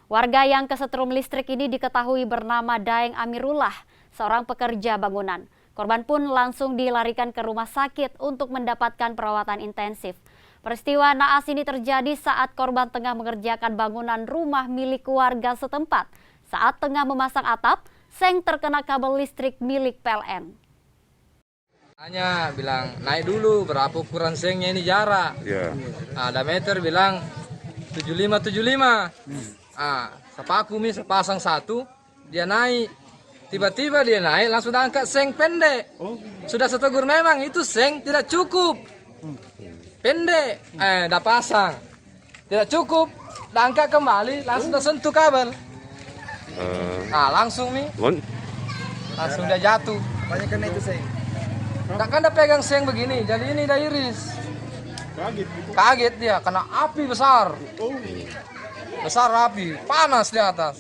Warga yang kesetrum listrik ini diketahui bernama Daeng Amirullah, seorang pekerja bangunan. Korban pun langsung dilarikan ke rumah sakit untuk mendapatkan perawatan intensif. Peristiwa naas ini terjadi saat korban tengah mengerjakan bangunan rumah milik warga setempat. Saat tengah memasang atap, seng terkena kabel listrik milik PLN. Hanya bilang naik dulu berapa ukuran sengnya ini jarak. Ada meter bilang 75. Sepaku sepasang satu, dia naik. Tiba-tiba dia naik langsung angkat seng pendek. Sudah setegur memang itu seng tidak cukup. Pendek, dah pasang. Tidak cukup, dah angkat kembali langsung tersentuh kabel. Langsung langsung dia jatuh. Banyak kena itu seng. Kan dah pegang seng begini, jadi ini dah iris. Kaget dia, kena api besar. Besar api, panas di atas.